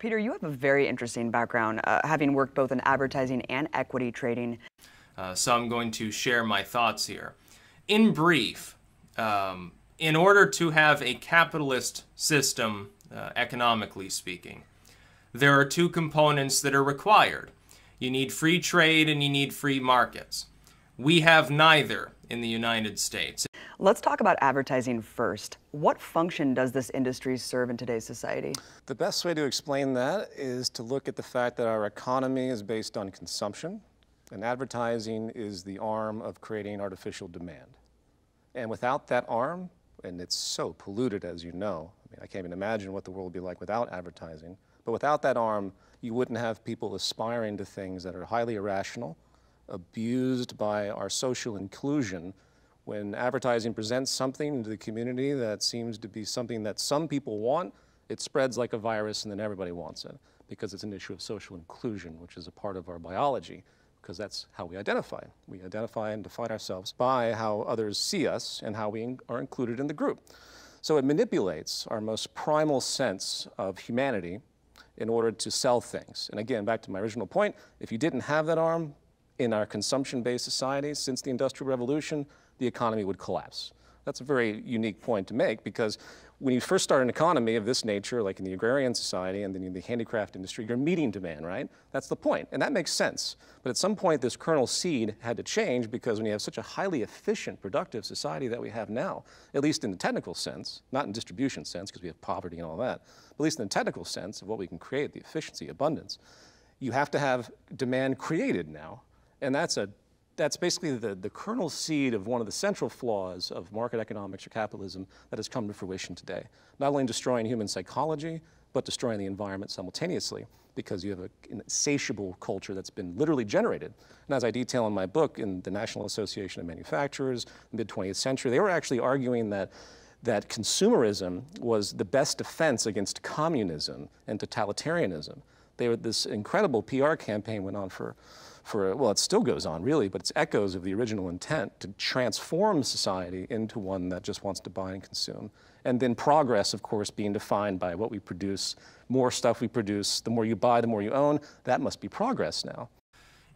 Peter, you have a very interesting background, having worked both in advertising and equity trading. So I'm going to share my thoughts here. In brief, in order to have a capitalist system, economically speaking, there are two components that are required. You need free trade and you need free markets. We have neither in the United States. Let's talk about advertising first. What function does this industry serve in today's society? The best way to explain that is to look at the fact that our economy is based on consumption, and advertising is the arm of creating artificial demand. And without that arm, and it's so polluted, as you know, I can't even imagine what the world would be like without advertising, but without that arm, you wouldn't have people aspiring to things that are highly irrational, abused by our social inclusion. When advertising presents something into the community that seems to be something that some people want, it spreads like a virus and then everybody wants it, because it's an issue of social inclusion, which is a part of our biology, because that's how we identify. We identify and define ourselves by how others see us and how we are included in the group. So it manipulates our most primal sense of humanity in order to sell things. And again, back to my original point, if you didn't have that arm in our consumption-based society since the Industrial Revolution, the economy would collapse. That's a very unique point to make, because when you first start an economy of this nature, like in the agrarian society and then in the handicraft industry, you're meeting demand, right? That's the point, and that makes sense. But at some point, this kernel seed had to change, because when you have such a highly efficient, productive society that we have now, at least in the technical sense, not in distribution sense, because we have poverty and all that, but at least in the technical sense of what we can create, the efficiency, abundance, you have to have demand created now, and that's basically the kernel seed of one of the central flaws of market economics or capitalism that has come to fruition today. Not only destroying human psychology, but destroying the environment simultaneously, because you have an insatiable culture that's been literally generated. And as I detail in my book, in the National Association of Manufacturers, mid-20th century, they were actually arguing that consumerism was the best defense against communism and totalitarianism. This incredible PR campaign went on for, well, it still goes on really, but it's echoes of the original intent to transform society into one that just wants to buy and consume. And then progress, of course, being defined by what we produce. More stuff we produce, the more you buy, the more you own. That must be progress now.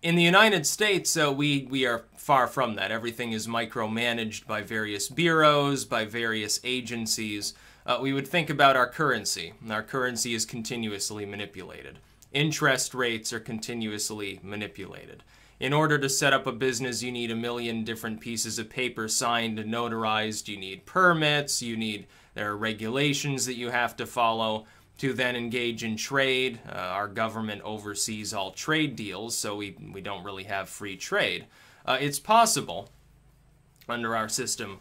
In the United States, we are far from that. Everything is micromanaged by various bureaus, by various agencies. We would think about our currency. Our currency is continuously manipulated. Interest rates are continuously manipulated. In order to set up a business, you need 1 million different pieces of paper signed and notarized. You need permits. There are regulations that you have to follow to then engage in trade. Our government oversees all trade deals, so we don't really have free trade. It's possible under our system,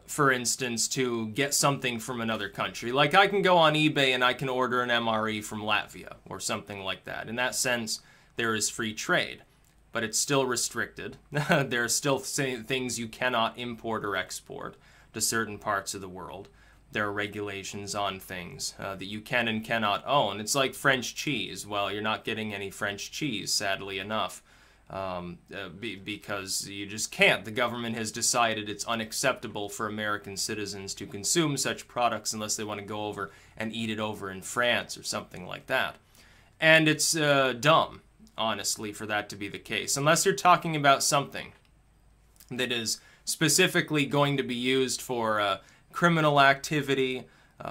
for instance, to get something from another country. Like I can go on eBay and I can order an MRE from Latvia or something like that. In that sense, there is free trade, but it's still restricted. There are still things you cannot import or export to certain parts of the world. There are regulations on things that you can and cannot own. It's like French cheese. Well, you're not getting any French cheese, sadly enough. Because you just can't. The government has decided it's unacceptable for American citizens to consume such products unless they want to go over and eat it over in France or something like that. And it's dumb, honestly, for that to be the case. Unless you're talking about something that is specifically going to be used for criminal activity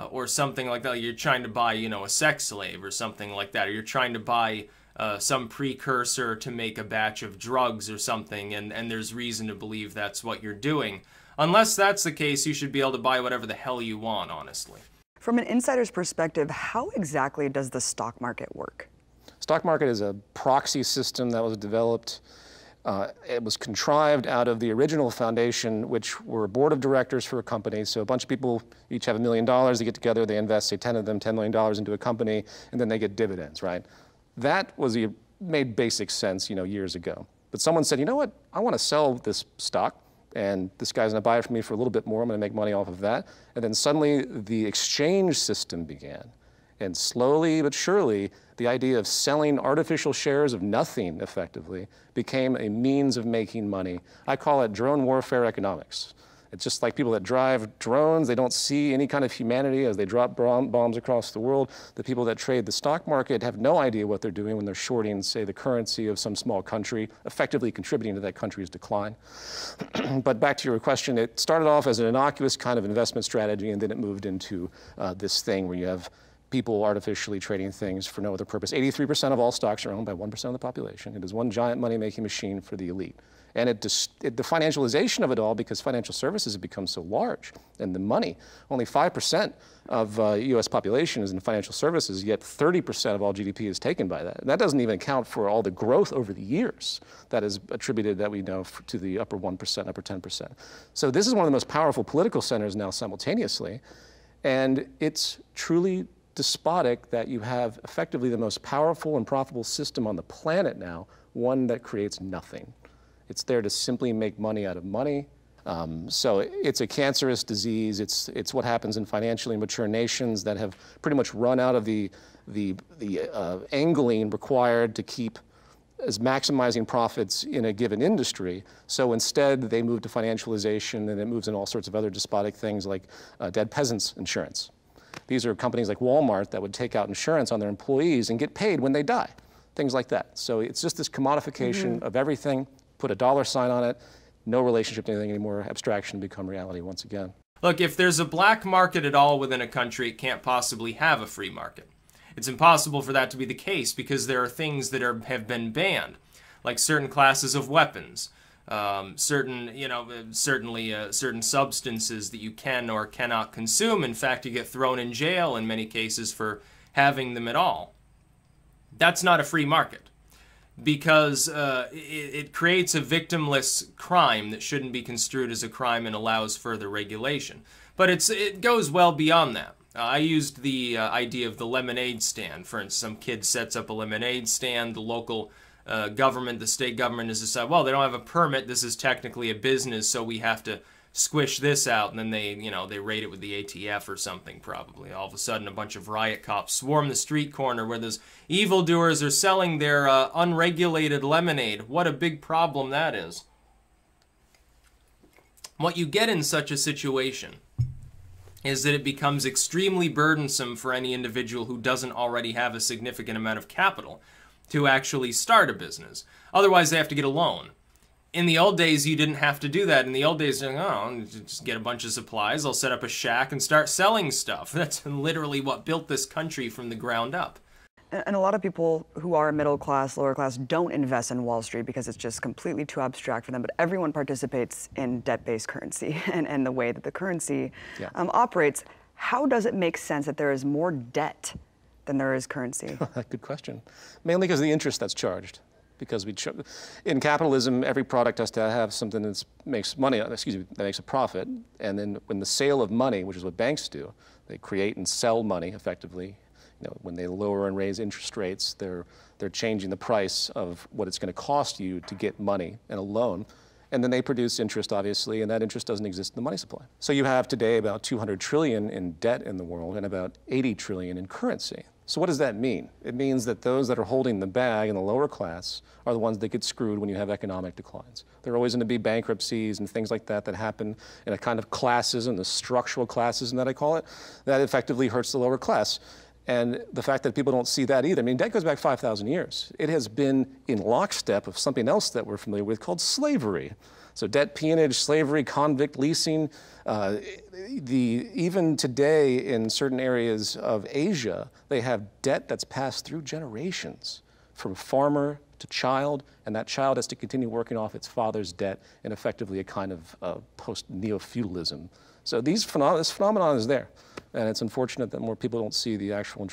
or something like that. You're trying to buy, a sex slave or something like that. Or you're trying to buy some precursor to make a batch of drugs or something, and there's reason to believe that's what you're doing. Unless that's the case, you should be able to buy whatever the hell you want, honestly. From an insider's perspective, how exactly does the stock market work? Stock market is a proxy system that was developed. It was contrived out of the original foundation, which were a board of directors for a company. So a bunch of people each have $1 million. They get together, they invest, say 10 of them, $10 million into a company, and then they get dividends, right? That made basic sense, years ago. But someone said, you know what? I want to sell this stock, and this guy's going to buy it from me for a little bit more. I'm going to make money off of that. And then suddenly the exchange system began. And slowly but surely, the idea of selling artificial shares of nothing, effectively, became a means of making money. I call it drone warfare economics. It's just like people that drive drones, they don't see any kind of humanity as they drop bombs across the world. The people that trade the stock market have no idea what they're doing when they're shorting, say, the currency of some small country, effectively contributing to that country's decline. But back to your question, it started off as an innocuous kind of investment strategy, and then it moved into this thing where you have people artificially trading things for no other purpose. 83% of all stocks are owned by 1% of the population. It is one giant money-making machine for the elite. And the financialization of it all, because financial services have become so large, and the money, only 5% of US population is in financial services, yet 30% of all GDP is taken by that. And that doesn't even account for all the growth over the years that is attributed, that we know, to the upper 1%, upper 10%. So this is one of the most powerful political centers now simultaneously, and it's truly despotic that you have effectively the most powerful and profitable system on the planet now, one that creates nothing. It's there to simply make money out of money. So it's a cancerous disease. It's what happens in financially mature nations that have pretty much run out of the angling required to keep as maximizing profits in a given industry. So instead, they move to financialization, and it moves in all sorts of other despotic things like dead peasants insurance. These are companies like Walmart that would take out insurance on their employees and get paid when they die, things like that. So it's just this commodification of everything. Put a dollar sign on it, no relationship to anything anymore, abstraction become reality once again. Look, if there's a black market at all within a country, it can't possibly have a free market. It's impossible for that to be the case because there are things that have been banned, like certain classes of weapons, certain substances that you can or cannot consume. In fact, you get thrown in jail in many cases for having them at all. That's not a free market, because it creates a victimless crime that shouldn't be construed as a crime and allows further regulation. But it goes well beyond that. I used the idea of the lemonade stand. For instance, some kid sets up a lemonade stand. The local government, the state government, has decided, well, they don't have a permit. This is technically a business, so we have to squish this out, and then they raid it with the ATF or something, probably. All of a sudden, a bunch of riot cops swarm the street corner where those evildoers are selling their unregulated lemonade. What a big problem that is. What you get in such a situation is that it becomes extremely burdensome for any individual who doesn't already have a significant amount of capital to actually start a business. Otherwise, they have to get a loan. In the old days, you didn't have to do that. In the old days, oh, just get a bunch of supplies, I'll set up a shack and start selling stuff. That's literally what built this country from the ground up. And a lot of people who are middle class, lower class, don't invest in Wall Street because it's just completely too abstract for them. But everyone participates in debt-based currency and the way that the currency operates. How does it make sense that there is more debt than there is currency? Good question. Mainly because of the interest that's charged. Because in capitalism, every product has to have something that makes money, that makes a profit. And then when the sale of money, which is what banks do, they create and sell money effectively. When they lower and raise interest rates, they're changing the price of what it's going to cost you to get money and a loan. And then they produce interest, obviously, and that interest doesn't exist in the money supply. So you have today about 200 trillion in debt in the world and about 80 trillion in currency. So what does that mean? It means that those that are holding the bag in the lower class are the ones that get screwed when you have economic declines. There are always going to be bankruptcies and things like that that happen in a kind of classism, the structural classism that I call it, that effectively hurts the lower class. And the fact that people don't see that either. I mean, debt goes back 5,000 years. It has been in lockstep of something else that we're familiar with called slavery. So debt, peonage, slavery, convict leasing. Even today in certain areas of Asia, they have debt that's passed through generations from farmer to child, and that child has to continue working off its father's debt in effectively a kind of post-neo-feudalism. So this phenomenon is there, and it's unfortunate that more people don't see the actual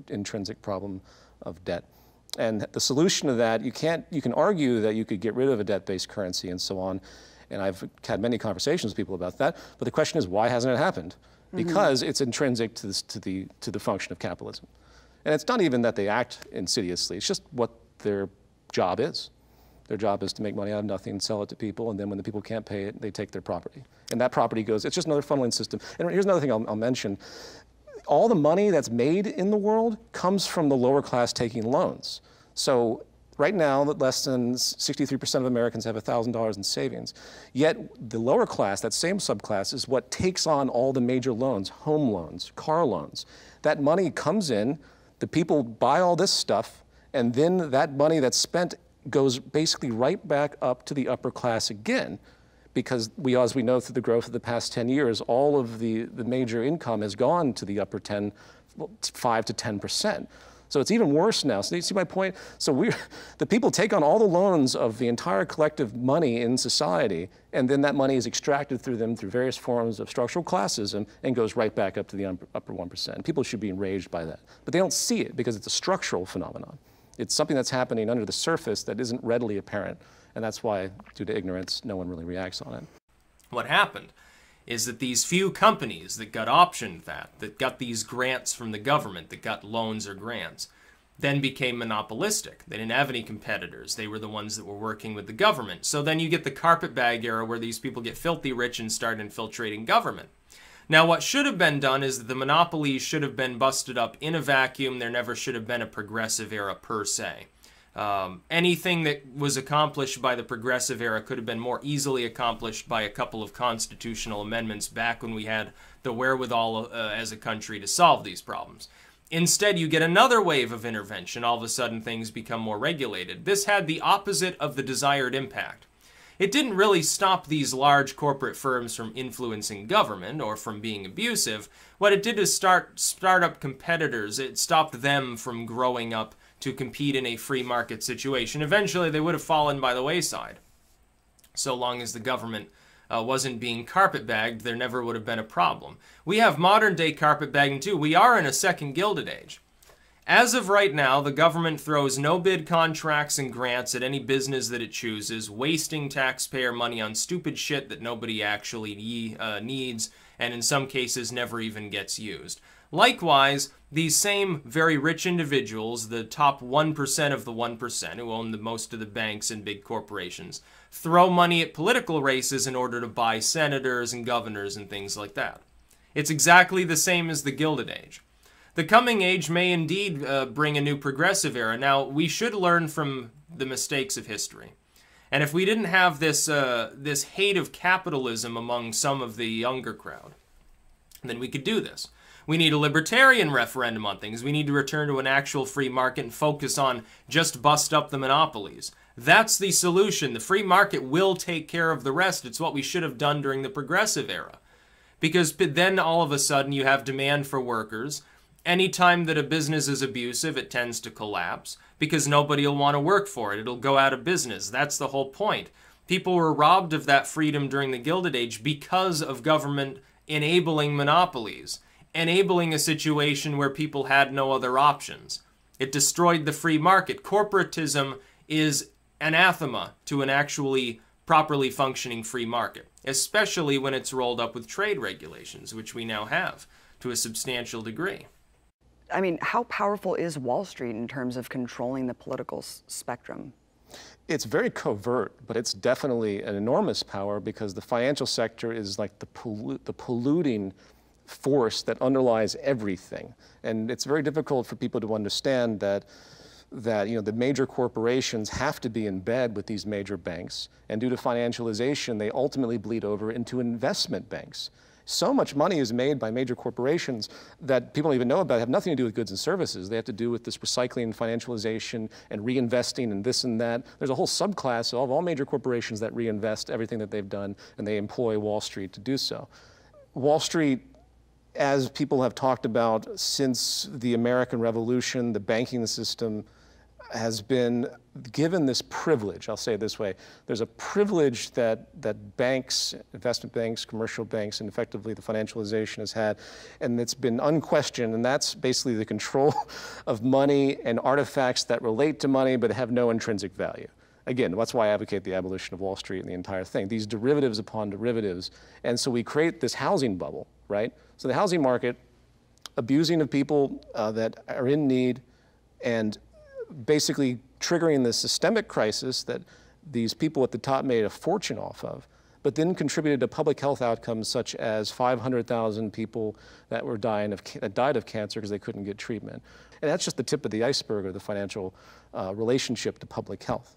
intrinsic problem of debt. And the solution to that, you can argue that you could get rid of a debt-based currency and so on, and I've had many conversations with people about that, but the question is, why hasn't it happened? Because it's intrinsic to the function of capitalism. And it's not even that they act insidiously, it's just what their job is. Their job is to make money out of nothing, sell it to people, and then when the people can't pay it, they take their property. And that property goes, it's just another funneling system. And here's another thing I'll mention. All the money that's made in the world comes from the lower class taking loans. So Right now, less than 63% of Americans have $1,000 in savings. Yet the lower class, that same subclass, is what takes on all the major loans, home loans, car loans. That money comes in, the people buy all this stuff, and then that money that's spent goes basically right back up to the upper class again, because as we know through the growth of the past 10 years, all of the major income has gone to the upper 5 to 10%. So it's even worse now. So you see my point? So the people take on all the loans of the entire collective money in society, and then that money is extracted through them through various forms of structural classism and goes right back up to the upper 1%. People should be enraged by that. But they don't see it because it's a structural phenomenon. It's something that's happening under the surface that isn't readily apparent. And that's why, due to ignorance, no one really reacts on it. What happened is that these few companies that got optioned that got these grants from the government, that got loans or grants, then became monopolistic. They didn't have any competitors. They were the ones that were working with the government. So then you get the carpetbag era where these people get filthy rich and start infiltrating government. Now, what should have been done is that the monopolies should have been busted up in a vacuum. There never should have been a progressive era per se. Anything that was accomplished by the progressive era could have been more easily accomplished by a couple of constitutional amendments back when we had the wherewithal as a country to solve these problems. Instead, you get another wave of intervention. All of a sudden, things become more regulated. This had the opposite of the desired impact. It didn't really stop these large corporate firms from influencing government or from being abusive. What it did is start up competitors. It stopped them from growing up to compete in a free market situation. Eventually, they would have fallen by the wayside. So long as the government wasn't being carpetbagged, there never would have been a problem. We have modern-day carpetbagging, too. We are in a second Gilded Age. As of right now, the government throws no-bid contracts and grants at any business that it chooses, wasting taxpayer money on stupid shit that nobody actually needs, and in some cases never even gets used. Likewise, these same very rich individuals, the top 1% of the 1% who own the most of the banks and big corporations, throw money at political races in order to buy senators and governors and things like that. It's exactly the same as the Gilded Age. The coming age may indeed bring a new progressive era. Now, we should learn from the mistakes of history. And if we didn't have this hate of capitalism among some of the younger crowd, then we could do this. We need a libertarian referendum on things. We need to return to an actual free market and focus on just bust up the monopolies. That's the solution. The free market will take care of the rest. It's what we should have done during the progressive era. Because then all of a sudden you have demand for workers. Anytime that a business is abusive, it tends to collapse because nobody will want to work for it. It'll go out of business. That's the whole point. People were robbed of that freedom during the Gilded Age because of government enabling monopolies, enabling a situation where people had no other options. It destroyed the free market. Corporatism is anathema to an actually properly functioning free market, especially when it's rolled up with trade regulations, which we now have to a substantial degree. I mean, how powerful is Wall Street in terms of controlling the political spectrum? It's very covert, but it's definitely an enormous power because the financial sector is like the polluting force that underlies everything. And it's very difficult for people to understand that the major corporations have to be in bed with these major banks. And due to financialization, they ultimately bleed over into investment banks. So much money is made by major corporations that people don't even know about, have nothing to do with goods and services. They have to do with this recycling and financialization and reinvesting and this and that. There's a whole subclass of all major corporations that reinvest everything that they've done, and they employ Wall Street to do so. Wall Street, as people have talked about since the American Revolution, the banking system has been given this privilege. I'll say it this way. There's a privilege that banks, investment banks, commercial banks, and effectively the financialization has had, and it's been unquestioned, and that's basically the control of money and artifacts that relate to money but have no intrinsic value. Again, that's why I advocate the abolition of Wall Street and the entire thing. These derivatives upon derivatives, and so we create this housing bubble, right? So the housing market, abusing of people that are in need, and basically triggering the systemic crisis that these people at the top made a fortune off of. but then contributed to public health outcomes such as 500,000 people that were died of cancer because they couldn't get treatment. And that's just the tip of the iceberg of the financial relationship to public health.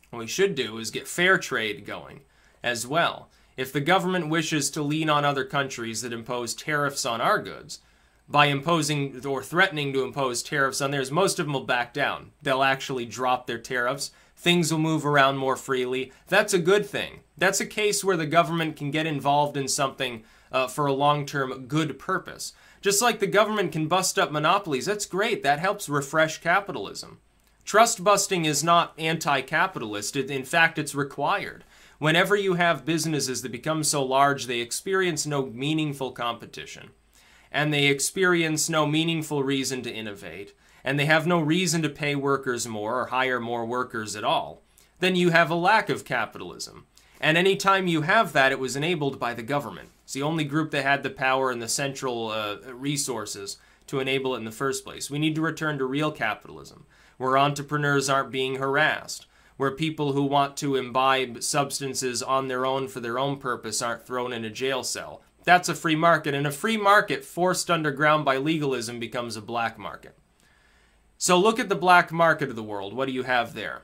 What we should do is get fair trade going as well. If the government wishes to lean on other countries that impose tariffs on our goods, by imposing or threatening to impose tariffs on theirs, most of them will back down. They'll actually drop their tariffs. Things will move around more freely. That's a good thing. That's a case where the government can get involved in something for a long-term good purpose. Just like the government can bust up monopolies, that's great. That helps refresh capitalism. Trust busting is not anti-capitalist. In fact, it's required. Whenever you have businesses that become so large, they experience no meaningful competition, and they experience no meaningful reason to innovate, and they have no reason to pay workers more or hire more workers at all, then you have a lack of capitalism. And any time you have that, it was enabled by the government. It's the only group that had the power and the central resources to enable it in the first place. We need to return to real capitalism, where entrepreneurs aren't being harassed, where people who want to imbibe substances on their own for their own purpose aren't thrown in a jail cell. That's a free market, and a free market forced underground by legalism becomes a black market. So look at the black market of the world. What do you have there?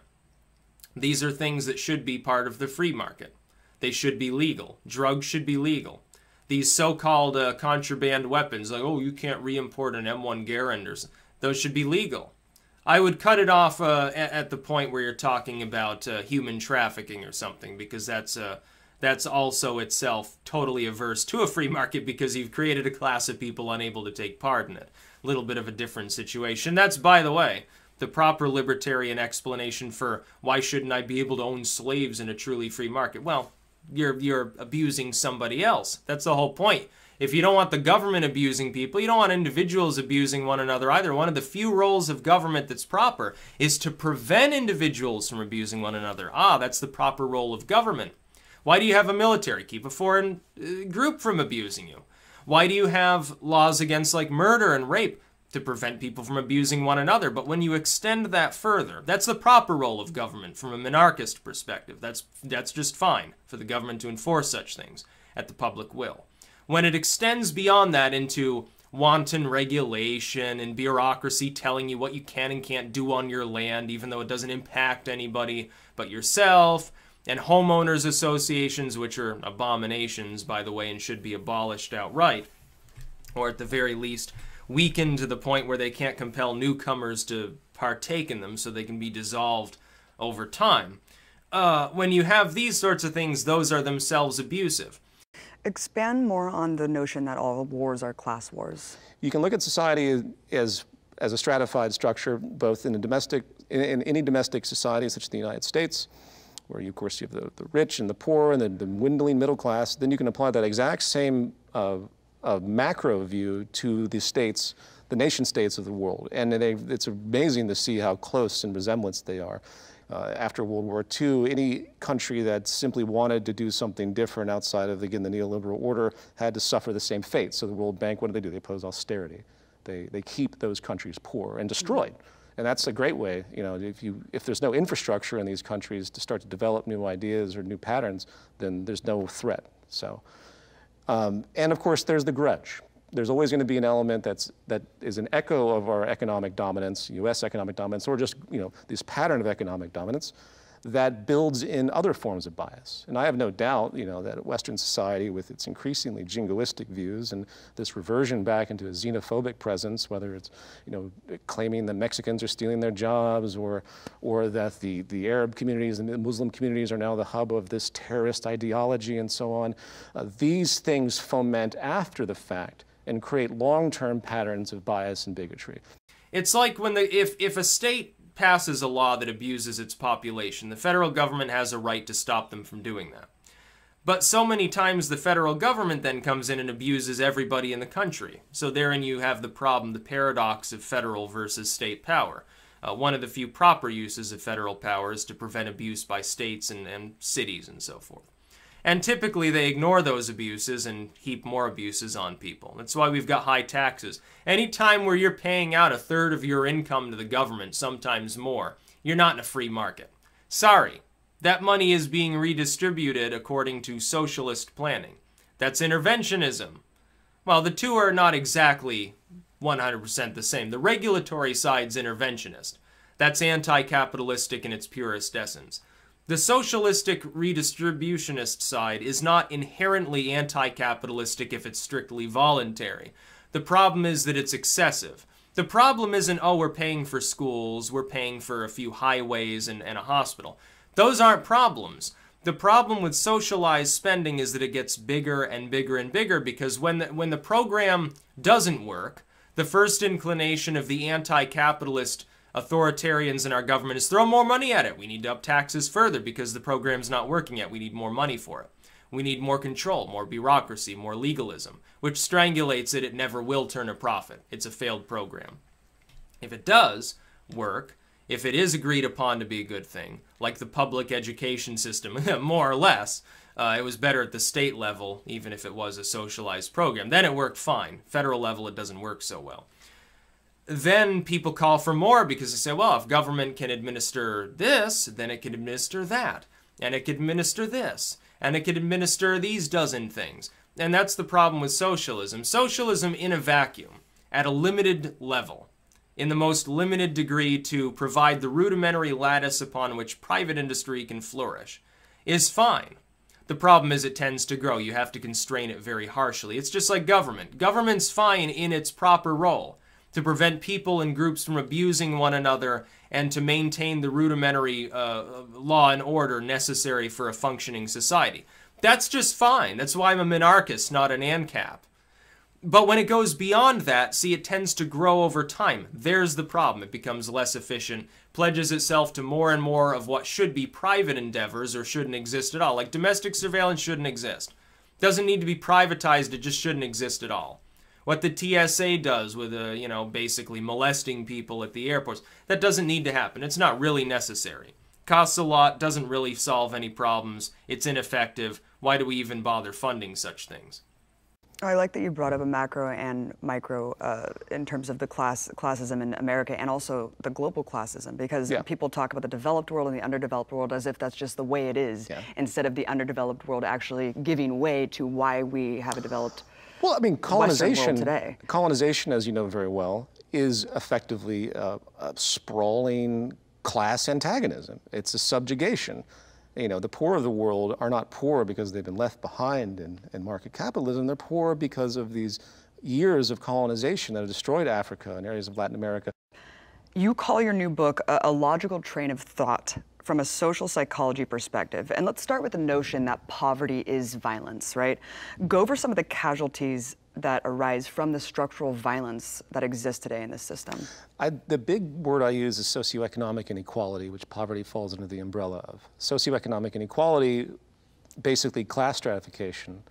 These are things that should be part of the free market. They should be legal. Drugs should be legal. These so-called contraband weapons, like, oh, you can't re-import an M1 Garand, those should be legal. I would cut it off at the point where you're talking about human trafficking or something, because that's also itself totally averse to a free market, because you've created a class of people unable to take part in it. A little bit of a different situation. That's, by the way, the proper libertarian explanation for why shouldn't I be able to own slaves in a truly free market. Well, you're abusing somebody else. That's the whole point. If you don't want the government abusing people, you don't want individuals abusing one another either. One of the few roles of government that's proper is to prevent individuals from abusing one another. That's the proper role of government. Why do you have a military? Keep a foreign group from abusing you. Why do you have laws against like murder and rape? To prevent people from abusing one another. But when you extend that further, that's the proper role of government from a monarchist perspective. That's just fine for the government to enforce such things at the public will. When it extends beyond that into wanton regulation and bureaucracy telling you what you can and can't do on your land, even though it doesn't impact anybody but yourself, and homeowners associations, which are abominations, by the way, and should be abolished outright, or at the very least weakened to the point where they can't compel newcomers to partake in them so they can be dissolved over time. When you have these sorts of things, those are themselves abusive. Expand more on the notion that all wars are class wars. You can look at society as a stratified structure, both in any domestic society such as the United States, where you, of course, you have the rich and the poor and the dwindling middle class. Then you can apply that exact same macro view to the states, the nation states of the world. And it's amazing to see how close in resemblance they are. After World War II, any country that simply wanted to do something different outside of, again, the neoliberal order had to suffer the same fate. So the World Bank, what do? They impose austerity. They keep those countries poor and destroyed. And that's a great way, you know, if there's no infrastructure in these countries to start to develop new ideas or new patterns, then there's no threat. So, and of course, there's the grudge. There's always going to be an element that is an echo of our economic dominance, U.S. economic dominance, or just, you know, this pattern of economic dominance that builds in other forms of bias. And I have no doubt, you know, that Western society, with its increasingly jingoistic views and this reversion back into a xenophobic presence, whether it's, you know, claiming that Mexicans are stealing their jobs, or that the Arab communities and the Muslim communities are now the hub of this terrorist ideology and so on, these things foment after the fact and create long-term patterns of bias and bigotry. It's like when if a state passes a law that abuses its population, the federal government has a right to stop them from doing that. But so many times the federal government then comes in and abuses everybody in the country. So therein you have the problem, the paradox of federal versus state power. One of the few proper uses of federal power is to prevent abuse by states and cities and so forth. And typically they ignore those abuses and heap more abuses on people. That's why we've got high taxes. Any time where you're paying out 1/3 of your income to the government, sometimes more, you're not in a free market. Sorry, That money is being redistributed according to socialist planning. That's interventionism. Well, the two are not exactly 100% the same. The regulatory side's interventionist. That's anti-capitalistic in its purest essence. The socialistic redistributionist side is not inherently anti-capitalistic if it's strictly voluntary. The problem is that it's excessive. The problem isn't, oh, we're paying for schools, we're paying for a few highways and a hospital. Those aren't problems. The problem with socialized spending is that it gets bigger and bigger and bigger, because when the program doesn't work, the first inclination of the anti-capitalist authoritarians in our government is throw more money at it. We need to up taxes further because the program's not working yet. We need more money for it. We need more control, more bureaucracy, more legalism, which strangulates it. It never will turn a profit. It's a failed program. If it does work, if it is agreed upon to be a good thing, like the public education system, more or less, it was better at the state level, even if it was a socialized program. Then it worked fine. Federal level, it doesn't work so well. Then people call for more because they say, well, if government can administer this, then it can administer that, and it can administer this, and it can administer these dozen things. And that's the problem with socialism. Socialism in a vacuum, at a limited level, in the most limited degree to provide the rudimentary lattice upon which private industry can flourish, is fine. The problem is it tends to grow. You have to constrain it very harshly. It's just like government. Government's fine in its proper role, to prevent people and groups from abusing one another and to maintain the rudimentary law and order necessary for a functioning society. That's just fine. That's why I'm a minarchist, not an ANCAP. But when it goes beyond that, see, it tends to grow over time. There's the problem. It becomes less efficient, pledges itself to more and more of what should be private endeavors or shouldn't exist at all. Like domestic surveillance shouldn't exist. Doesn't need to be privatized, it just shouldn't exist at all. What the TSA does with, basically molesting people at the airports, that doesn't need to happen. It's not really necessary. Costs a lot, doesn't really solve any problems, it's ineffective. Why do we even bother funding such things? I like that you brought up a macro and micro in terms of the classism in America and also the global classism, because people talk about the developed world and the underdeveloped world as if that's just the way it is, instead of the underdeveloped world actually giving way to why we have a developed Well, I mean, colonization, today. Colonization, as you know very well, is effectively a sprawling class antagonism. It's a subjugation. You know, the poor of the world are not poor because they've been left behind in market capitalism. They're poor because of these years of colonization that have destroyed Africa and areas of Latin America. You call your new book a logical train of thought from a social psychology perspective. And let's start with the notion that poverty is violence, right? Go over some of the casualties that arise from the structural violence that exists today in this system. The big word I use is socioeconomic inequality, which poverty falls under the umbrella of. Socioeconomic inequality, basically class stratification,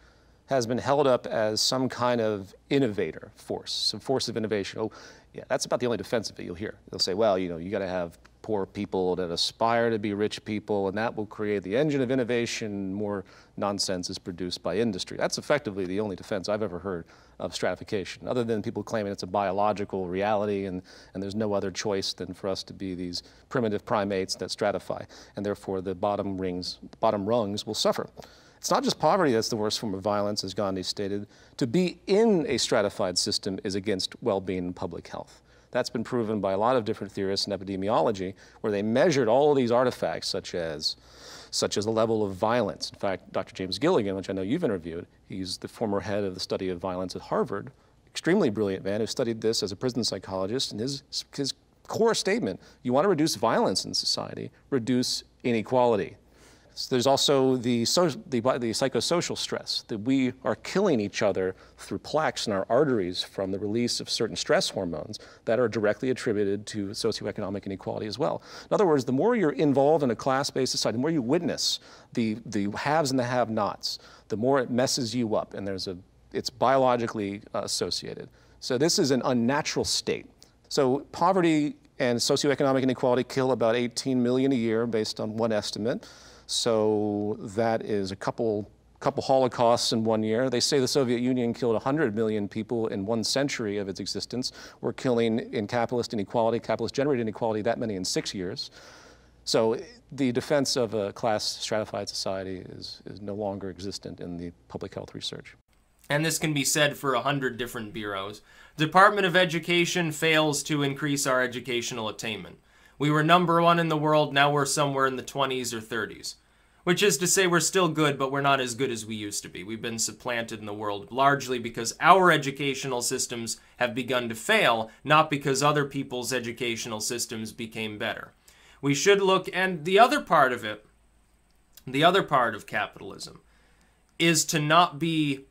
has been held up as some kind of innovator force, some force of innovation. Oh, yeah, that's about the only defense of it you'll hear. They'll say, well, you know, you got to have poor people that aspire to be rich people, and that will create the engine of innovation. More nonsense is produced by industry. That's effectively the only defense I've ever heard of stratification, other than people claiming it's a biological reality and there's no other choice than for us to be these primitive primates that stratify, and therefore the bottom rungs will suffer. It's not just poverty that's the worst form of violence, as Gandhi stated. To be in a stratified system is against well-being and public health. That's been proven by a lot of different theorists in epidemiology, where they measured all of these artifacts, such as the level of violence. In fact, Dr. James Gilligan, which I know you've interviewed, he's the former head of the study of violence at Harvard, extremely brilliant man who studied this as a prison psychologist, and his core statement, you want to reduce violence in society, reduce inequality. So there's also the psychosocial stress, that we are killing each other through plaques in our arteries from the release of certain stress hormones that are directly attributed to socioeconomic inequality as well. In other words, the more you're involved in a class-based society, the more you witness the haves and the have-nots, the more it messes you up, and it's biologically associated. So this is an unnatural state. So poverty and socioeconomic inequality kill about 18 million a year based on one estimate. So that is a couple Holocausts in 1 year. They say the Soviet Union killed 100 million people in 1 century of its existence. We're killing in capitalist inequality, capitalist-generated inequality, that many in 6 years. So the defense of a class stratified society is no longer existent in the public health research. And this can be said for 100 different bureaus. Department of Education fails to increase our educational attainment. We were #1 in the world, now we're somewhere in the 20s or 30s. Which is to say we're still good, but we're not as good as we used to be. We've been supplanted in the world largely because our educational systems have begun to fail, not because other people's educational systems became better. We should look, and the other part of it, the other part of capitalism, is to not be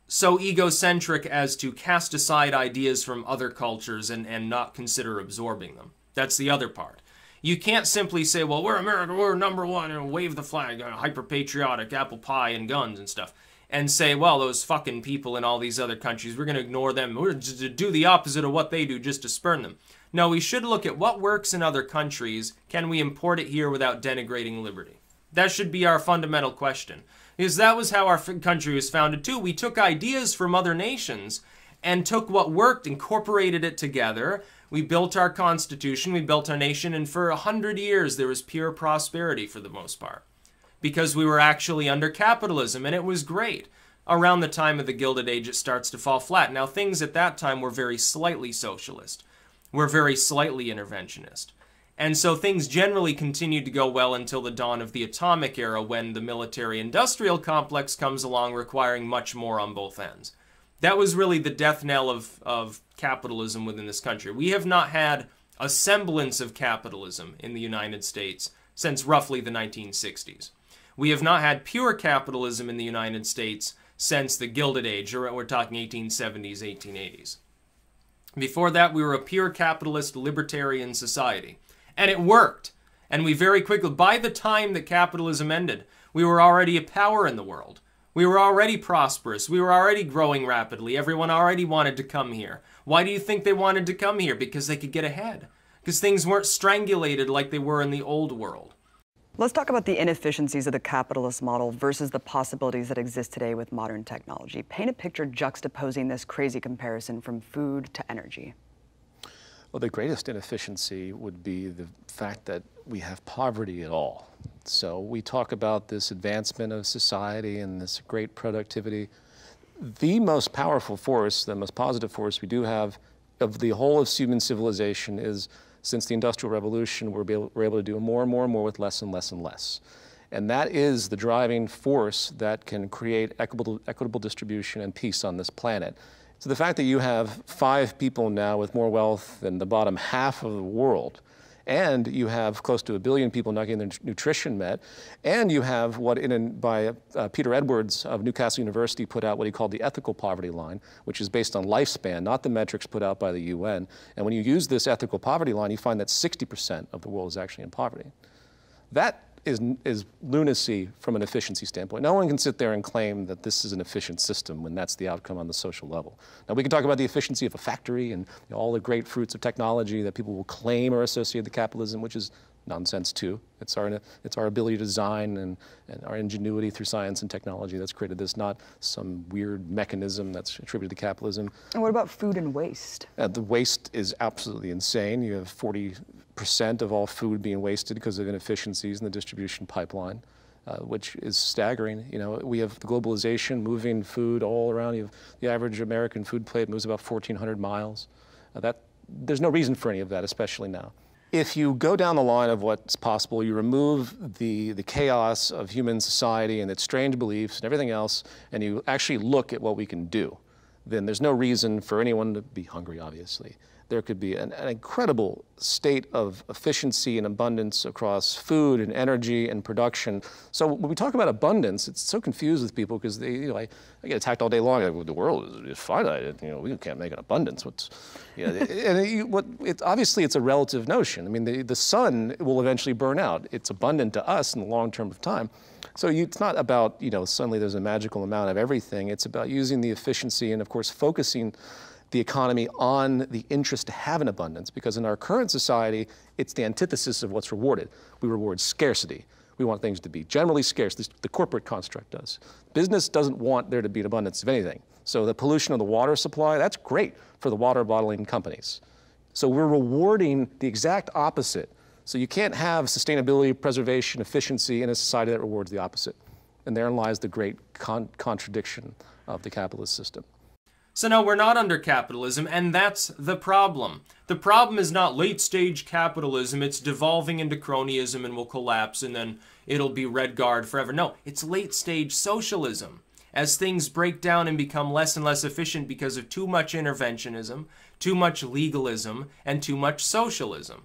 so egocentric as to cast aside ideas from other cultures and not consider absorbing them. That's the other part. You can't simply say, well, we're America, we're #1, and wave the flag, hyper-patriotic, apple pie and guns and stuff, and say, well, those fucking people in all these other countries, we're going to ignore them, we're just to do the opposite of what they do just to spurn them. No, we should look at what works in other countries, can we import it here without denigrating liberty? That should be our fundamental question. Because that was how our country was founded too. We took ideas from other nations and took what worked, incorporated it together. We built our constitution, we built our nation, and for 100 years there was pure prosperity for the most part. Because we were actually under capitalism, and it was great. Around the time of the Gilded Age, it starts to fall flat. Now, things at that time were very slightly socialist. Were very slightly interventionist. And so things generally continued to go well until the dawn of the atomic era, when the military-industrial complex comes along requiring much more on both ends. That was really the death knell of capitalism within this country. We have not had a semblance of capitalism in the United States since roughly the 1960s. We have not had pure capitalism in the United States since the Gilded Age, or we're talking 1870s, 1880s. Before that, we were a pure capitalist libertarian society. And it worked. And we very quickly, by the time that capitalism ended, we were already a power in the world. We were already prosperous. We were already growing rapidly. Everyone already wanted to come here. Why do you think they wanted to come here? Because they could get ahead. Because things weren't strangulated like they were in the old world. Let's talk about the inefficiencies of the capitalist model versus the possibilities that exist today with modern technology. Paint a picture juxtaposing this crazy comparison from food to energy. Well, the greatest inefficiency would be the fact that we have poverty at all. So we talk about this advancement of society and this great productivity. The most powerful force, the most positive force we do have of the whole of human civilization is, since the Industrial Revolution, we're able to do more and more and more with less and less and less. And that is the driving force that can create equitable distribution and peace on this planet. So the fact that you have 5 people now with more wealth than the bottom half of the world, and you have close to 1 billion people not getting their nutrition met, and you have what by Peter Edwards of Newcastle University put out what he called the ethical poverty line, which is based on lifespan, not the metrics put out by the UN. And when you use this ethical poverty line, you find that 60% of the world is actually in poverty. That is lunacy from an efficiency standpoint. No one can sit there and claim that this is an efficient system when that's the outcome on the social level. Now, we can talk about the efficiency of a factory and all the great fruits of technology that people will claim are associated with capitalism, which is nonsense too. It's our ability to design and our ingenuity through science and technology that's created this, not some weird mechanism that's attributed to capitalism. And what about food and waste? The waste is absolutely insane. You have 40% of all food being wasted because of inefficiencies in the distribution pipeline, which is staggering. You know, we have the globalization moving food all around. You have the average American food plate moves about 1,400 miles. There's no reason for any of that, especially now. If you go down the line of what's possible, you remove the chaos of human society and its strange beliefs and everything else, and you actually look at what we can do, then there's no reason for anyone to be hungry, obviously. There could be an incredible state of efficiency and abundance across food and energy and production. So when we talk about abundance, it's so confused with people because I get attacked all day long. Like, well, the world is finite. We can't make an abundance. Obviously it's a relative notion. I mean, the sun will eventually burn out. It's abundant to us in the long term of time. So it's not about suddenly there's a magical amount of everything. It's about using the efficiency and of course focusing the economy on the interest to have an abundance, because in our current society, it's the antithesis of what's rewarded. We reward scarcity. We want things to be generally scarce. The corporate construct does. Business doesn't want there to be an abundance of anything. So the pollution of the water supply, that's great for the water bottling companies. So we're rewarding the exact opposite. So you can't have sustainability, preservation, efficiency in a society that rewards the opposite. And therein lies the great contradiction of the capitalist system. So no, we're not under capitalism, and that's the problem. The problem is not late-stage capitalism, it's devolving into cronyism and will collapse, and then it'll be red guard forever. No, it's late-stage socialism. As things break down and become less and less efficient because of too much interventionism, too much legalism, and too much socialism.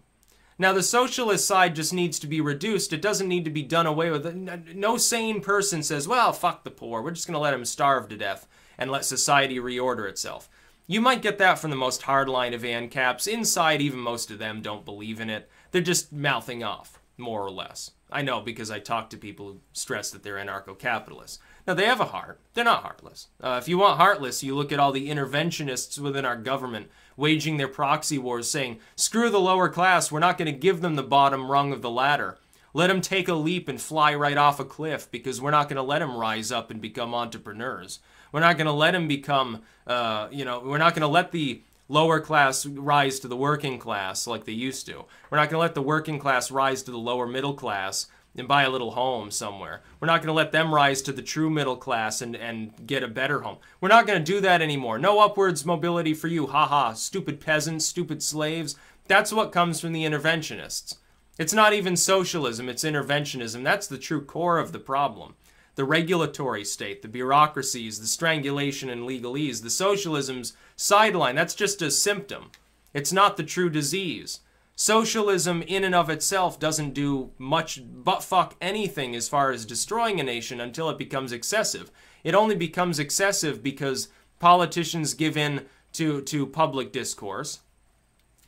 Now, the socialist side just needs to be reduced. It doesn't need to be done away with. No sane person says, well, fuck the poor. We're just going to let them starve to death and let society reorder itself. You might get that from the most hardline of ANCAPs. Inside, even most of them don't believe in it. They're just mouthing off, more or less. I know because I talk to people who stress that they're anarcho-capitalists. Now, they have a heart. They're not heartless. If you want heartless, you look at all the interventionists within our government waging their proxy wars saying, screw the lower class, we're not going to give them the bottom rung of the ladder. Let them take a leap and fly right off a cliff because we're not going to let them rise up and become entrepreneurs. We're not going to let them become, we're not going to let the lower class rise to the working class like they used to. We're not going to let the working class rise to the lower middle class and buy a little home somewhere. We're not going to let them rise to the true middle class and get a better home. We're not going to do that anymore. No upwards mobility for you. Ha-ha. Stupid peasants, stupid slaves. That's what comes from the interventionists. It's not even socialism, it's interventionism. That's the true core of the problem. The regulatory state, the bureaucracies, the strangulation and legalese, the socialism's sideline, that's just a symptom. It's not the true disease. Socialism in and of itself doesn't do much but fuck anything as far as destroying a nation until it becomes excessive. It only becomes excessive because politicians give in to public discourse.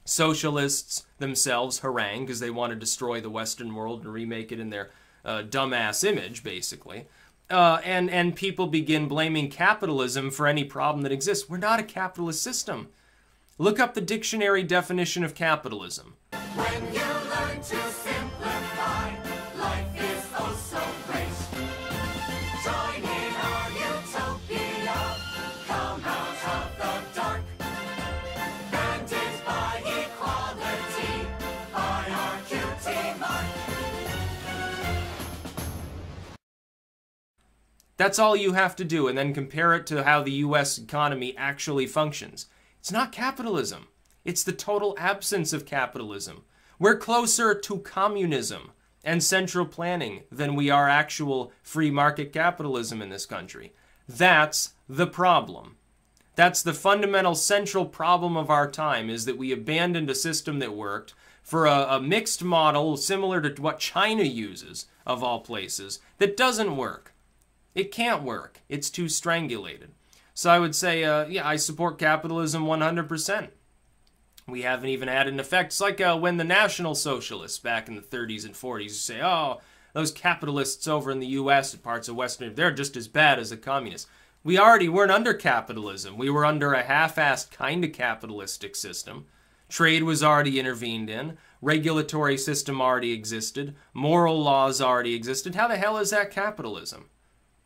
Socialists themselves harangue because they want to destroy the Western world and remake it in their dumbass image, basically. And people begin blaming capitalism for any problem that exists. We're not a capitalist system. Look up the dictionary definition of capitalism. When you learn to simplify, life is oh so great. Join in our utopia, come out of the dark. Banded by equality, by our cutie mark. That's all you have to do, and then compare it to how the US economy actually functions. It's not capitalism. It's the total absence of capitalism. We're closer to communism and central planning than we are actual free market capitalism in this country. That's the problem. That's the fundamental central problem of our time, is that we abandoned a system that worked for a mixed model similar to what China uses, of all places, that doesn't work. It can't work. It's too strangulated. So I would say, yeah, I support capitalism 100%. We haven't even had an effect. It's like when the National Socialists back in the 30s and 40s say, oh, those capitalists over in the U.S. and parts of Western Europe, they're just as bad as the communists. We already weren't under capitalism. We were under a half-assed kind of capitalistic system. Trade was already intervened in. Regulatory system already existed. Moral laws already existed. How the hell is that capitalism?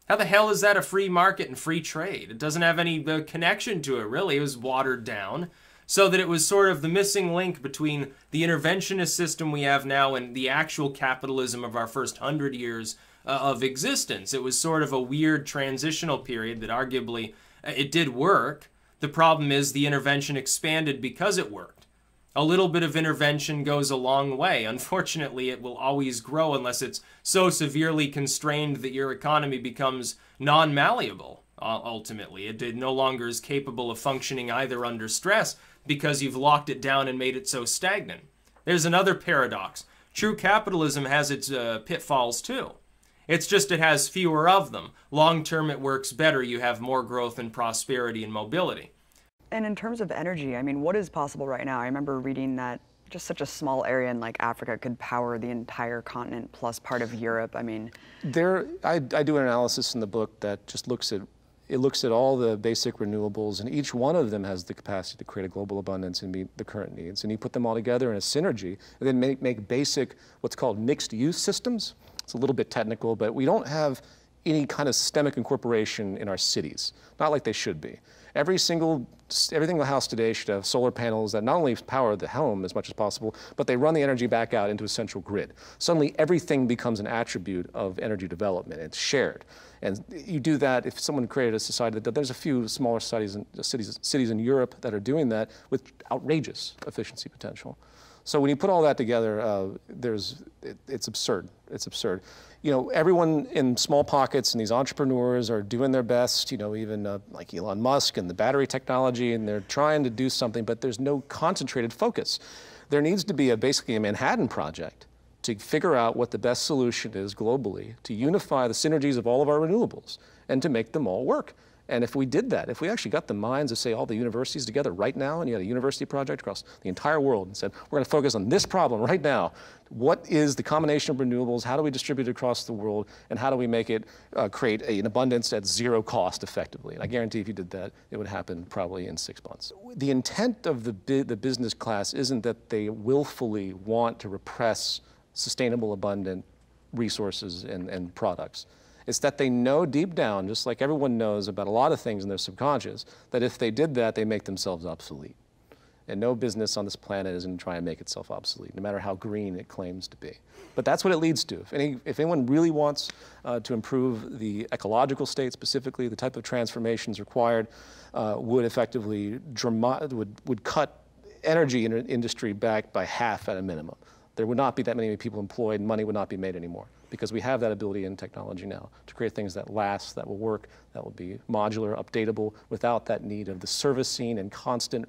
How the hell is that a free market and free trade? It doesn't have any connection to it, really. It was watered down so that it was sort of the missing link between the interventionist system we have now and the actual capitalism of our first 100 years of existence. It was sort of a weird transitional period that arguably it did work. The problem is the intervention expanded because it worked. A little bit of intervention goes a long way. Unfortunately, it will always grow unless it's so severely constrained that your economy becomes non-malleable, ultimately. It no longer is capable of functioning either under stress because you've locked it down and made it so stagnant. There's another paradox. True capitalism has its pitfalls too. It's just it has fewer of them. Long-term, it works better. You have more growth and prosperity and mobility. And in terms of energy, I mean, what is possible right now? I remember reading that just such a small area in like Africa could power the entire continent plus part of Europe. I mean, I do an analysis in the book that just looks at all the basic renewables, and each one of them has the capacity to create a global abundance and meet the current needs. And you put them all together in a synergy, and then make basic what's called mixed-use systems. It's a little bit technical, but we don't have any kind of systemic incorporation in our cities, not like they should be. Every single everything in the house today should have solar panels that not only power the home as much as possible, but they run the energy back out into a central grid. Suddenly everything becomes an attribute of energy development. It's shared. And you do that if someone created a society that there's a few smaller cities in Europe that are doing that with outrageous efficiency potential. So when you put all that together, it's absurd. It's absurd. You know, everyone in small pockets and these entrepreneurs are doing their best, you know, even like Elon Musk and the battery technology, and they're trying to do something, but there's no concentrated focus. There needs to be basically a Manhattan Project to figure out what the best solution is globally, to unify the synergies of all of our renewables and to make them all work. And if we did that, if we actually got the minds of, say, all the universities together right now, and you had a university project across the entire world and said, we're going to focus on this problem right now. What is the combination of renewables? How do we distribute it across the world? And how do we make it create an abundance at zero cost effectively? And I guarantee if you did that, it would happen probably in 6 months. The intent of the business class isn't that they willfully want to repress sustainable, abundant resources and products. It's that they know deep down, just like everyone knows about a lot of things in their subconscious, that if they did that, they make themselves obsolete. And no business on this planet is going to try and make itself obsolete, no matter how green it claims to be. But that's what it leads to. If anyone really wants to improve the ecological state specifically, the type of transformations required would effectively would cut energy industry back by half at a minimum. There would not be that many people employed, money would not be made anymore, because we have that ability in technology now to create things that last, that will work, that will be modular, updatable, without that need of the servicing and constant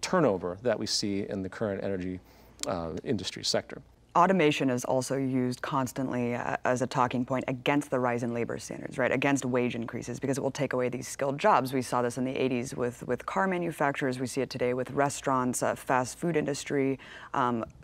turnover that we see in the current energy industry sector. Automation is also used constantly as a talking point against the rise in labor standards, right? Against wage increases, because it will take away these skilled jobs. We saw this in the 80s with car manufacturers. We see it today with restaurants, fast food industry,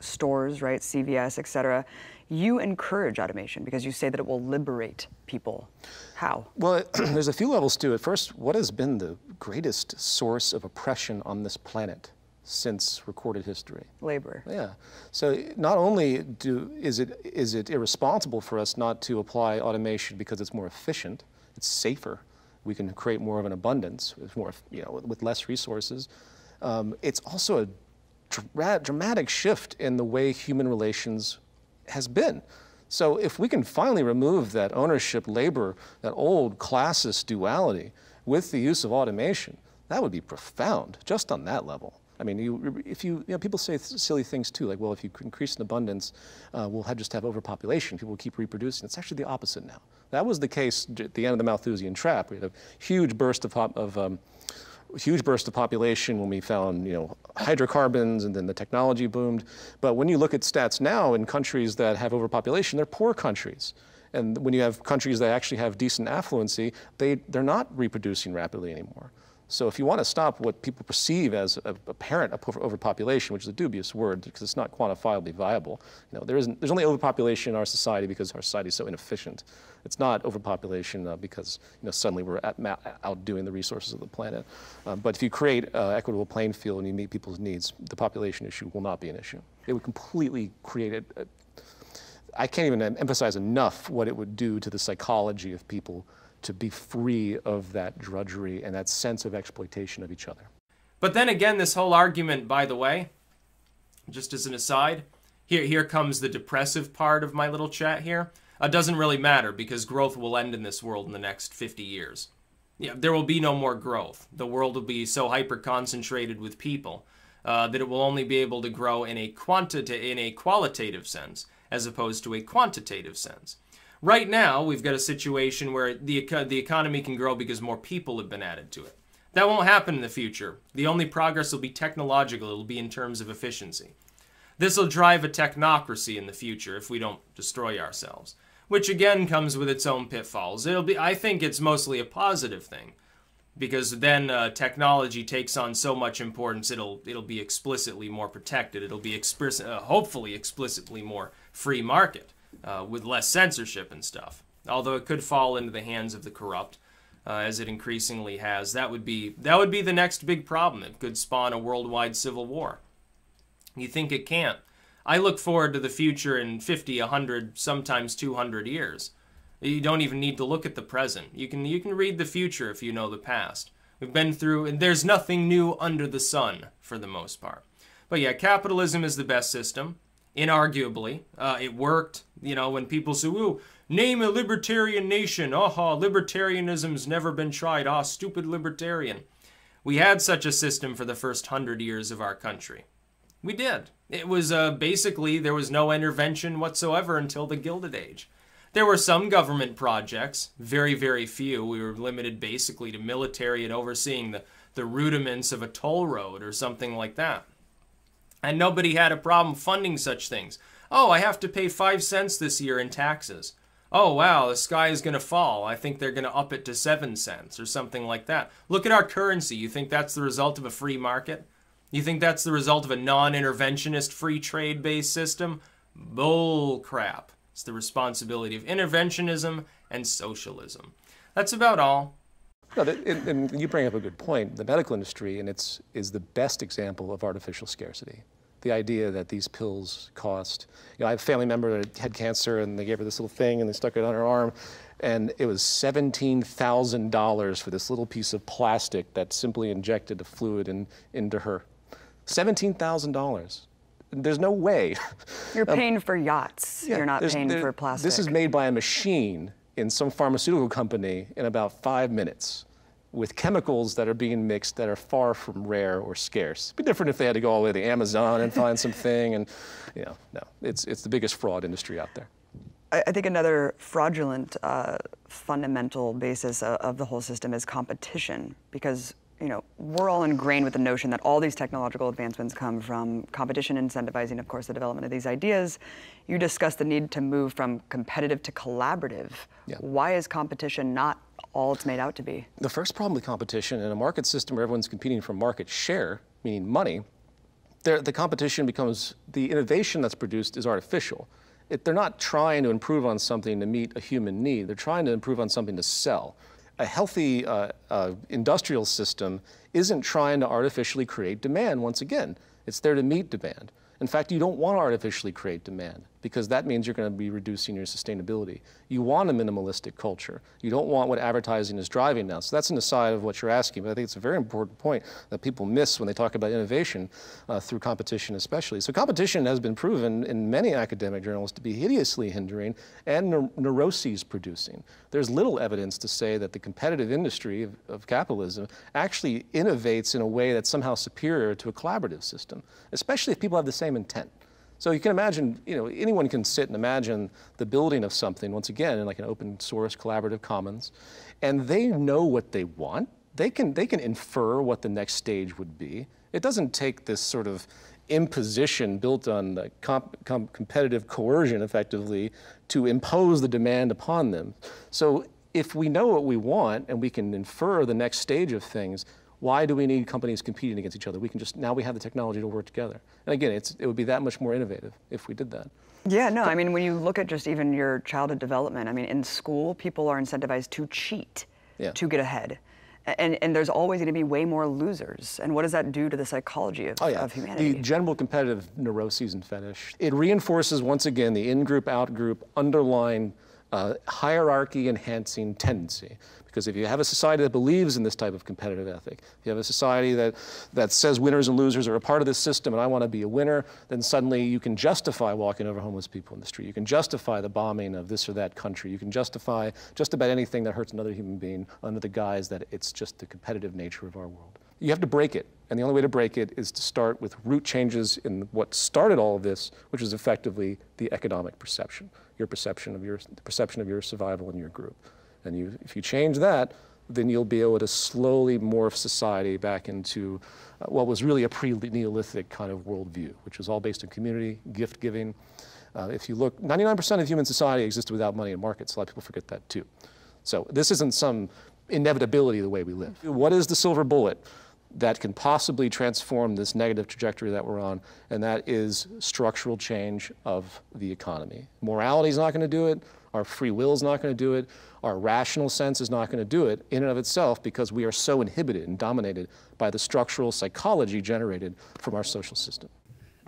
stores, right? CVS, et cetera. You encourage automation because you say that it will liberate people. How? Well, there's a few levels to it. First, what has been the greatest source of oppression on this planet since recorded history? Labor. Yeah. So not only is it irresponsible for us not to apply automation because it's more efficient, it's safer, we can create more of an abundance with more, with less resources. It's also a dramatic shift in the way human relations has been. So if we can finally remove that ownership labor, that old classist duality with the use of automation, that would be profound just on that level. I mean, people say silly things too, like, well, if you increase in abundance, we'll just have overpopulation. People will keep reproducing. It's actually the opposite now. That was the case at the end of the Malthusian trap. We had a huge burst of population when we found, hydrocarbons, and then the technology boomed. But when you look at stats now in countries that have overpopulation, they're poor countries. And when you have countries that actually have decent affluency, they're not reproducing rapidly anymore. So if you want to stop what people perceive as apparent overpopulation, which is a dubious word because it's not quantifiably viable, there's only overpopulation in our society because our society is so inefficient. It's not overpopulation because suddenly we're outdoing the resources of the planet. But if you create an equitable playing field and you meet people's needs, the population issue will not be an issue. It would completely create I can't even emphasize enough what it would do to the psychology of people to be free of that drudgery and that sense of exploitation of each other. But then again, this whole argument, by the way, just as an aside, here comes the depressive part of my little chat here. It doesn't really matter because growth will end in this world in the next 50 years. Yeah, there will be no more growth. The world will be so hyper-concentrated with people that it will only be able to grow in a qualitative sense as opposed to a quantitative sense. Right now, we've got a situation where the economy can grow because more people have been added to it. That won't happen in the future. The only progress will be technological. It'll be in terms of efficiency. This will drive a technocracy in the future if we don't destroy ourselves, which again comes with its own pitfalls. I think it's mostly a positive thing, because then technology takes on so much importance. It'll be explicitly more protected. It'll be hopefully explicitly more free market. With less censorship and stuff. Although it could fall into the hands of the corrupt, as it increasingly has. That would be the next big problem. It could spawn a worldwide civil war. You think it can't? I look forward to the future in 50, 100, sometimes 200 years. You don't even need to look at the present. You can read the future if you know the past. We've been through, and there's nothing new under the sun for the most part. But yeah, capitalism is the best system, inarguably. It worked. You know, when people say, ooh, name a libertarian nation. Aha, libertarianism's never been tried. Ah, stupid libertarian. We had such a system for the first 100 years of our country. We did. It was basically, there was no intervention whatsoever until the Gilded Age. There were some government projects, very, very few. We were limited basically to military and overseeing the rudiments of a toll road or something like that. And nobody had a problem funding such things. Oh, I have to pay 5 cents this year in taxes. Oh, wow, the sky is going to fall. I think they're going to up it to 7 cents or something like that. Look at our currency. You think that's the result of a free market? You think that's the result of a non-interventionist free trade-based system? Bull crap. It's the responsibility of interventionism and socialism. That's about all. No, and you bring up a good point. The medical industry is the best example of artificial scarcity. The idea that these pills cost, you know, I have a family member that had cancer and they gave her this little thing and they stuck it on her arm and it was $17,000 for this little piece of plastic that simply injected a fluid into her. $17,000. There's no way. You're paying for yachts. Yeah, you're not paying for plastic. This is made by a machine in some pharmaceutical company in about 5 minutes with chemicals that are being mixed that are far from rare or scarce. It'd be different if they had to go all the way to Amazon and find something, and you know, no, it's the biggest fraud industry out there. I think another fraudulent fundamental basis of the whole system is competition, because you know, we're all ingrained with the notion that all these technological advancements come from competition incentivizing, of course, the development of these ideas. You discuss the need to move from competitive to collaborative. Yeah. Why is competition not all it's made out to be? The first problem with competition in a market system where everyone's competing for market share, meaning money, the competition becomes, the innovation that's produced is artificial. They're not trying to improve on something to meet a human need. They're trying to improve on something to sell. A healthy industrial system isn't trying to artificially create demand once again. It's there to meet demand. In fact, you don't want to artificially create demand because that means you're going to be reducing your sustainability. You want a minimalistic culture. You don't want what advertising is driving now. So that's an aside of what you're asking, but I think it's a very important point that people miss when they talk about innovation through competition especially. So competition has been proven in many academic journals to be hideously hindering and neuroses producing. There's little evidence to say that the competitive industry of capitalism actually innovates in a way that's somehow superior to a collaborative system, especially if people have the same intent. So you can imagine, you know, anyone can sit and imagine the building of something, once again, in like an open source collaborative commons, and they know what they want. They can infer what the next stage would be. It doesn't take this sort of imposition built on competitive coercion, effectively, to impose the demand upon them. So if we know what we want and we can infer the next stage of things, why do we need companies competing against each other? We can just, now we have the technology to work together. And again, it would be that much more innovative if we did that. Yeah, no, I mean, when you look at just even your childhood development, I mean, in school, people are incentivized to cheat to get ahead. And there's always going to be way more losers. And what does that do to the psychology of humanity? The general competitive neuroses and fetish. It reinforces, once again, the in-group, out-group, underlying hierarchy-enhancing tendency. Because if you have a society that believes in this type of competitive ethic, if you have a society that says winners and losers are a part of this system and I want to be a winner, then suddenly you can justify walking over homeless people in the street. You can justify the bombing of this or that country. You can justify just about anything that hurts another human being under the guise that it's just the competitive nature of our world. You have to break it. And the only way to break it is to start with root changes in what started all of this, which is effectively the economic perception, the perception of your survival in your group. And if you change that, then you'll be able to slowly morph society back into what was really a pre-Neolithic kind of worldview, which was all based on community, gift giving. If you look, 99% of human society existed without money and markets. A lot of people forget that too. So this isn't some inevitability of the way we live. What is the silver bullet that can possibly transform this negative trajectory that we're on? And that is structural change of the economy. Morality is not going to do it. Our free will is not going to do it. Our rational sense is not going to do it in and of itself because we are so inhibited and dominated by the structural psychology generated from our social system.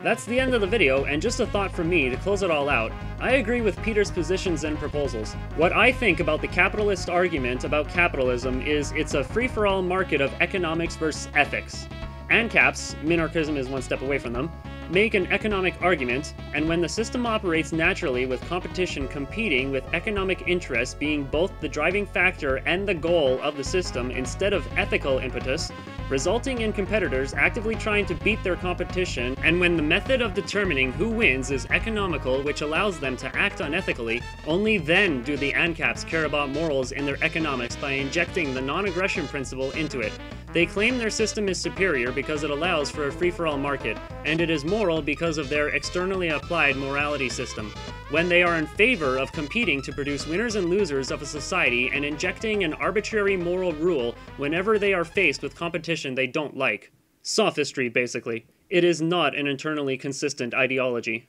That's the end of the video, and just a thought from me to close it all out. I agree with Peter's positions and proposals. What I think about the capitalist argument about capitalism is it's a free-for-all market of economics versus ethics. ANCAPs, minarchism is one step away from them, make an economic argument, and when the system operates naturally with competition competing with economic interests being both the driving factor and the goal of the system instead of ethical impetus, resulting in competitors actively trying to beat their competition, and when the method of determining who wins is economical, which allows them to act unethically, only then do the ANCAPs care about morals in their economics by injecting the non-aggression principle into it. They claim their system is superior because it allows for a free-for-all market, and it is moral because of their externally applied morality system. When they are in favor of competing to produce winners and losers of a society and injecting an arbitrary moral rule whenever they are faced with competition they don't like. Sophistry, basically. It is not an internally consistent ideology.